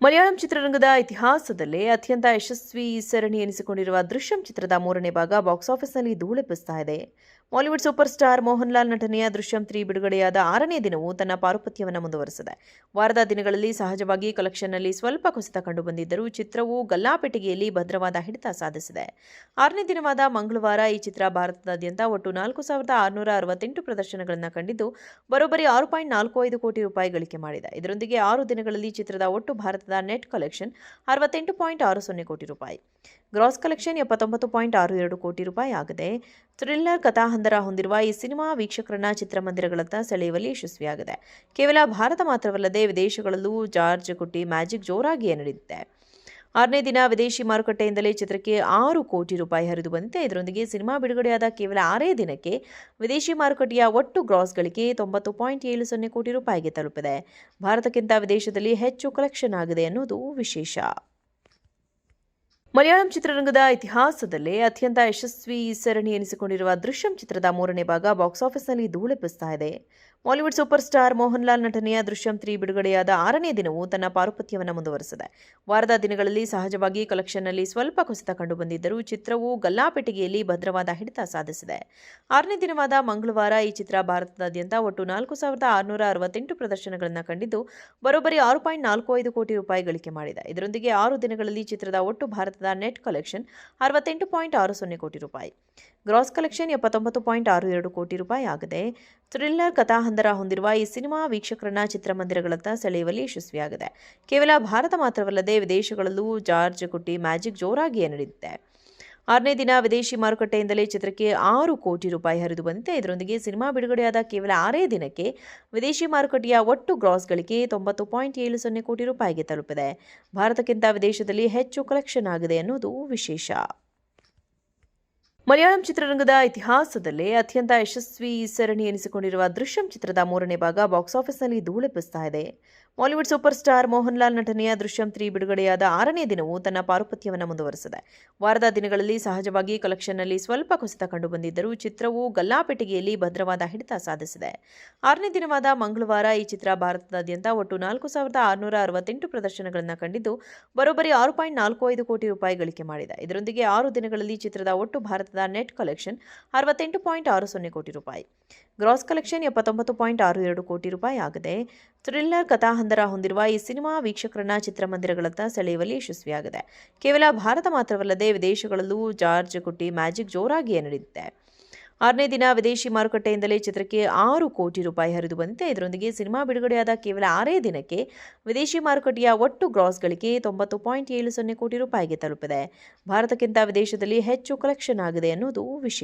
ಮಲಯಾಳಂ ಚಿತ್ರರಂಗದ ಇತಿಹಾಸದಲ್ಲೇ ಅತ್ಯಂತ ಯಶಸ್ವಿ ಸರಣಿ ಎನಿಸಿಕೊಂಡಿರುವ ದೃಶ್ಯಂ ಚಿತ್ರದ 3ನೇ ಭಾಗ ಬಾಕ್ಸ್ ಆಫೀಸ್ನಲ್ಲಿ ಧೂಳೆಬ್ಬಿಸ್ತಾ ಇದೆ. Bollywood super star Mohan Lal ನಟನೆಯ ದೃಶ್ಯಂ 3 ಬಿಡುಗಡೆಯಾದ 6ನೇ ದಿನವೂ ತನ್ನ ಪಾರುಪತ್ಯವನ್ನು ಮುಂದುವರೆಸಿದೆ. ವಾರದ ದಿನಗಳಲ್ಲಿ ಸಹಜವಾಗಿ ಕಲೆಕ್ಷನ್ನಲ್ಲಿ ಸ್ವಲ್ಪ ಕುಸಿತ ಕಂಡುಬಂದಿದ್ದರೂ ಚಿತ್ರವು ಗಲ್ಲಾಪೆಟ್ಟಿಗೆಯಲ್ಲಿ ಭದ್ರವಾದ ಹಿಡಿತ ಸಾಧಿಸಿದೆ. 6ನೇ ದಿನವಾದ ಮಂಗಳವಾರ ಈ ಚಿತ್ರ ಭಾರತದಾದ್ಯಂತ ಒಟ್ಟು 4,668 ಪ್ರದರ್ಶನಗಳನ್ನು ಕಂಡಿದ್ದು ಬರೋಬ್ಬರಿ 6.45 ಕೋಟಿ ರೂಪಾಯಿ ಗಳಿಕೆ ಮಾಡಿದೆ. ಇದರೊಂದಿಗೆ 6 ದಿನಗಳಲ್ಲಿ ಚಿತ್ರದ ಒಟ್ಟು ಭಾರತದ ನೆಟ್ ಕಲೆಕ್ಷನ್ 68.60 ಕೋಟಿ ರೂಪಾಯಿ. ಗ್ರಾಸ್ ಕಲೆಕ್ಷನ್ 79.62 ಕೋಟಿ ರೂಪಾಯಿ ಆಗಿದೆ. ಥ್ರಿಲ್ಲರ್ ಕಥಾಹಂದರ ಹೊಂದಿರುವ ಈ ಸಿನಿಮಾ ವೀಕ್ಷಕರನ್ನ ಚಿತ್ರಮಂದಿರಗಳತ್ತ ಸೆಳೆಯುವಲ್ಲಿ ಯಶಸ್ವಿಯಾಗಿದೆ. ಕೇವಲ ಭಾರತ ಮಾತ್ರವಲ್ಲದೆ ವಿದೇಶಗಳಲ್ಲೂ ಜಾರ್ಜ್ ಕುಟ್ಟಿ ಮ್ಯಾಜಿಕ್ ಜೋರಾಗಿಯೇ ನಡೆದಿದೆ. 6ನೇ ದಿನ ವಿದೇಶಿ ಮಾರುಕಟ್ಟೆಯಿಂದಲೇ ಚಿತ್ರಕ್ಕೆ 6 ಕೋಟಿ ರೂಪಾಯಿ ಹರಿದು ಬಂದಿದೆ. ಇದರೊಂದಿಗೆ ಸಿನಿಮಾ ಬಿಡುಗಡೆಯಾದ ಕೇವಲ 6 ದಿನಕ್ಕೆ ವಿದೇಶಿ ಮಾರುಕಟ್ಟೆಯ ಒಟ್ಟು ಗ್ರಾಸ್ ಗಳಿಕೆ 90.70 ಕೋಟಿ ರೂಪಾಯಿಗೆ ತಲುಪಿದೆ. ಭಾರತಕ್ಕಿಂತ ವಿದೇಶದಲ್ಲಿ ಹೆಚ್ಚು ಕಲೆಕ್ಷನ್ ಆಗಿದೆ ಅನ್ನೋದು ವಿಶೇಷ. ಮಲಯಾಳಂ ಚಿತ್ರರಂಗದ ಇತಿಹಾಸದಲ್ಲೇ ಅತ್ಯಂತ ಯಶಸ್ವಿ ಸರಣಿ ಎನಿಸಿಕೊಂಡಿರುವ ದೃಶ್ಯಂ ಚಿತ್ರದ 3ನೇ ಭಾಗ ಬಾಕ್ಸ್ ಆಫೀಸ್ನಲ್ಲಿ ಧೂಳೆಬ್ಬಿಸ್ತಾ ಇದೆ. Bollywood super star Mohan Lal ನಟನೆಯ ದೃಶ್ಯಂ 3 ಬಿಡುಗಡೆಯಾದ 6ನೇ ದಿನವೂ ತನ್ನ ಪಾರುಪತ್ಯವನ್ನು ಮುಂದುವರೆಸಿದೆ. ವಾರದ ದಿನಗಳಲ್ಲಿ ಸಹಜವಾಗಿ ಕಲೆಕ್ಷನ್ನಲ್ಲಿ ಸ್ವಲ್ಪ ಕುಸಿತ ಕಂಡುಬಂದಿದ್ದರೂ ಚಿತ್ರವು ಗಲ್ಲಾಪೆಟ್ಟಿಗೆಯಲ್ಲಿ ಭದ್ರವಾದ ಹಿಡಿತ ಸಾಧಿಸಿದೆ. 6ನೇ ದಿನವಾದ ಮಂಗಳವಾರ ಈ ಚಿತ್ರ ಭಾರತದಾದ್ಯಂತ ಒಟ್ಟು 4,668 ಪ್ರದರ್ಶನಗಳನ್ನು ಕಂಡಿದ್ದು ಬರೋಬ್ಬರಿ 6.45 ಕೋಟಿ ರೂಪಾಯಿ ಗಳಿಕೆ ಮಾಡಿದೆ. ಇದರೊಂದಿಗೆ 6 ದಿನಗಳಲ್ಲಿ ಚಿತ್ರದ ಒಟ್ಟು ಭಾರತದ ನೆಟ್ ಕಲೆಕ್ಷನ್ 68.60 ಕೋಟಿ ರೂಪಾಯಿ. ಗ್ರಾಸ್ ಕಲೆಕ್ಷನ್ 79.62 ಕೋಟಿ ರೂಪಾಯಿ ಆಗಿದೆ. ಥ್ರಿಲ್ಲರ್ ಕಥಾಹಂದರ ಹೊಂದಿರುವ ಈ ಸಿನಿಮಾ ವೀಕ್ಷಕರನ್ನ ಚಿತ್ರಮಂದಿರಗಳತ್ತ ಸೆಳೆಯುವಲ್ಲಿ ಯಶಸ್ವಿಯಾಗಿದೆ. ಕೇವಲ ಭಾರತ ಮಾತ್ರವಲ್ಲದೆ ವಿದೇಶಗಳಲ್ಲೂ ಜಾರ್ಜ್ ಕುಟ್ಟಿ ಮ್ಯಾಜಿಕ್ ಜೋರಾಗಿಯೇ ನಡೆದಿದೆ. 6ನೇ ದಿನ ವಿದೇಶಿ ಮಾರುಕಟ್ಟೆಯಿಂದಲೇ ಚಿತ್ರಕ್ಕೆ 6 ಕೋಟಿ ರೂಪಾಯಿ ಹರಿದು ಬಂದಿದೆ. ಇದರೊಂದಿಗೆ ಸಿನಿಮಾ ಬಿಡುಗಡೆಯಾದ ಕೇವಲ 6 ದಿನಕ್ಕೆ ವಿದೇಶಿ ಮಾರುಕಟ್ಟೆಯ ಒಟ್ಟು ಗ್ರಾಸ್ ಗಳಿಕೆ 90.70 ಕೋಟಿ ರೂಪಾಯಿಗೆ ತಲುಪಿದೆ. ಭಾರತಕ್ಕಿಂತ ವಿದೇಶದಲ್ಲಿ ಹೆಚ್ಚು ಕಲೆಕ್ಷನ್ ಆಗಿದೆ ಅನ್ನೋದು ವಿಶೇಷ. ಮಲಯಾಳಂ ಚಿತ್ರರಂಗದ ಇತಿಹಾಸದಲ್ಲೇ ಅತ್ಯಂತ ಯಶಸ್ವಿ ಸರಣಿ ಎನಿಸಿಕೊಂಡಿರುವ ದೃಶ್ಯಂ ಚಿತ್ರದ 3ನೇ ಭಾಗ ಬಾಕ್ಸ್ ಆಫೀಸ್ನಲ್ಲಿ ಧೂಳೆಬ್ಬಿಸ್ತಾ ಇದೆ. Bollywood super star Mohan Lal ನಟನೆಯ ದೃಶ್ಯಂ 3 ಬಿಡುಗಡೆಯಾದ 6ನೇ ದಿನವೂ ತನ್ನ ಪಾರುಪತ್ಯವನ್ನು ಮುಂದುವರೆಸಿದೆ. ವಾರದ ದಿನಗಳಲ್ಲಿ ಸಹಜವಾಗಿ ಕಲೆಕ್ಷನ್ನಲ್ಲಿ ಸ್ವಲ್ಪ ಕುಸಿತ ಕಂಡುಬಂದಿದ್ದರೂ ಚಿತ್ರವು ಗಲ್ಲಾಪೆಟ್ಟಿಗೆಯಲ್ಲಿ ಭದ್ರವಾದ ಹಿಡಿತ ಸಾಧಿಸಿದೆ. 6ನೇ ದಿನವಾದ ಮಂಗಳವಾರ ಈ ಚಿತ್ರ ಭಾರತದಾದ್ಯಂತ ಒಟ್ಟು 4,668 ಪ್ರದರ್ಶನಗಳನ್ನು ಕಂಡಿದ್ದು ಬರೋಬ್ಬರಿ 6.45 ಕೋಟಿ ರೂಪಾಯಿ ಗಳಿಕೆ ಮಾಡಿದೆ. ಇದರೊಂದಿಗೆ 6 ದಿನಗಳಲ್ಲಿ ಚಿತ್ರದ ಒಟ್ಟು ಭಾರತದ ನೆಟ್ ಕಲೆಕ್ಷನ್ 68.60 ಕೋಟಿ ರೂಪಾಯಿ. ಗ್ರಾಸ್ ಕಲೆಕ್ಷನ್ 79.62 ಕೋಟಿ ರೂಪಾಯಿ ಆಗಿದೆ. ಥ್ರಿಲ್ಲರ್ ಕಥಾಹಂದರ ಹೊಂದಿರುವ ಈ ಸಿನಿಮಾ ವೀಕ್ಷಕರನ್ನ ಚಿತ್ರಮಂದಿರಗಳತ್ತ ಸೆಳೆಯುವಲ್ಲಿ ಯಶಸ್ವಿಯಾಗಿದೆ. ಕೇವಲ ಭಾರತ ಮಾತ್ರವಲ್ಲದೆ ವಿದೇಶಗಳಲ್ಲೂ ಜಾರ್ಜ್ ಕುಟ್ಟಿ ಮ್ಯಾಜಿಕ್ ಜೋರಾಗಿಯೇ ನಡೆದಿದೆ. 6ನೇ ದಿನ ವಿದೇಶಿ ಮಾರುಕಟ್ಟೆಯಿಂದಲೇ ಚಿತ್ರಕ್ಕೆ 6 ಕೋಟಿ ರೂಪಾಯಿ ಹರಿದು ಬಂದಿದೆ. ಇದರೊಂದಿಗೆ ಸಿನಿಮಾ ಬಿಡುಗಡೆಯಾದ ಕೇವಲ 6 ದಿನಕ್ಕೆ ವಿದೇಶಿ ಮಾರುಕಟ್ಟೆಯ ಒಟ್ಟು ಗ್ರಾಸ್ ಗಳಿಕೆ 90.70 ಕೋಟಿ ರೂಪಾಯಿಗೆ ತಲುಪಿದೆ. ಭಾರತಕ್ಕಿಂತ ವಿದೇಶದಲ್ಲಿ ಹೆಚ್ಚು ಕಲೆಕ್ಷನ್ ಆಗಿದೆ ಅನ್ನೋದು ವಿಶೇಷ.